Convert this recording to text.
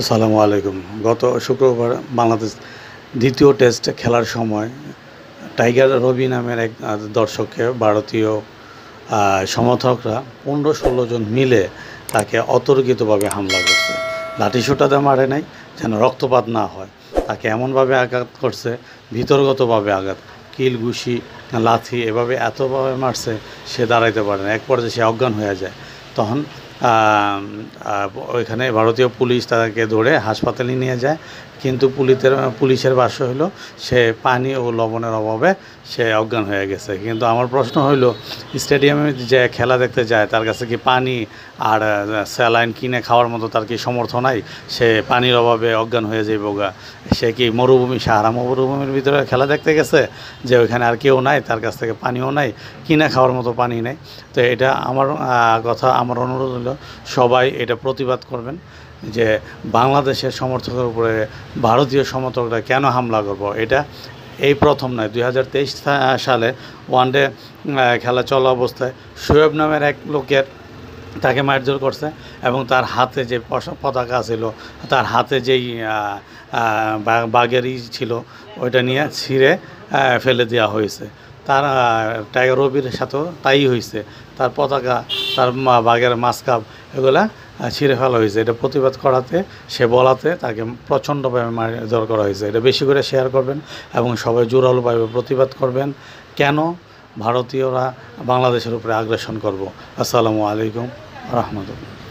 আসসালামু আলাইকুম। গত শুক্রবার বাংলাদেশ দ্বিতীয় টেস্ট খেলার সময় টাইগার রবি নামের এক দর্শককে ভারতীয় সমর্থকরা ১৫-১৬ জন মিলে তাকে অতর্কিতভাবে হামলা করছে। লাঠিসোঁটাতে মারে নাই, যেন রক্তপাত না হয়। তাকে এমনভাবে আঘাত করছে, ভিতরগতভাবে আঘাত, কিল, ঘুষি, লাথি এভাবে এতভাবে মারছে সে দাঁড়াইতে পারে না। এক পর্যায়ে সে অজ্ঞান হয়ে যায়। তখন ওইখানে ভারতীয় পুলিশ তাকে ধরে হাসপাতালে নিয়ে যায়, কিন্তু পুলিশের ভাষ্য হলো সে পানি ও লবণের অভাবে সে অজ্ঞান হয়ে গেছে। কিন্তু আমার প্রশ্ন হইল, স্টেডিয়ামে যে খেলা দেখতে যায় তার কাছে কি পানি আর স্যালাইন কিনে খাওয়ার মতো তার কি সামর্থ্য নাই? সে পানির অভাবে অজ্ঞান হয়ে যাইব গা? সে কি মরুভূমি, সাহারা মরুভূমির ভিতরে খেলা দেখতে গেছে যে ওইখানে আর কেউ নাই, তার কাছ থেকে পানিও নাই, কিনে খাওয়ার মতো পানি নেই? তো এটা আমার কথা, আমার অনুরোধ হলো সবাই এটা প্রতিবাদ করবেন যে বাংলাদেশের সমর্থকের উপরে ভারতীয় সমর্থকরা কেন হামলা করবো। এটা এই প্রথম নয়, 2023 সালে ওয়ানডে খেলা চলা অবস্থায় শোয়েব নামের এক লোকের তাকে মারধর করছে এবং তার হাতে যে পতাকা ছিল, তার হাতে যেই বাঘেরই ছিল ওইটা নিয়ে ছিঁড়ে ফেলে দেওয়া হয়েছে। তার টাইগার রবির সাথেও তাই হয়েছে, তার পতাকা, তার বাঘের মাস্কাপ এগুলা ছিঁড়ে ফেলা হয়েছে। এটা প্রতিবাদ করাতে, সে বলাতে তাকে প্রচণ্ডভাবে মারধর করা হয়েছে। এটা বেশি করে শেয়ার করবেন এবং সবাই জোরালোভাবে প্রতিবাদ করবেন কেন ভারতীয়রা বাংলাদেশের উপরে আগ্রাসন করব। আসসালামু আলাইকুম রহমতুল্লাহ।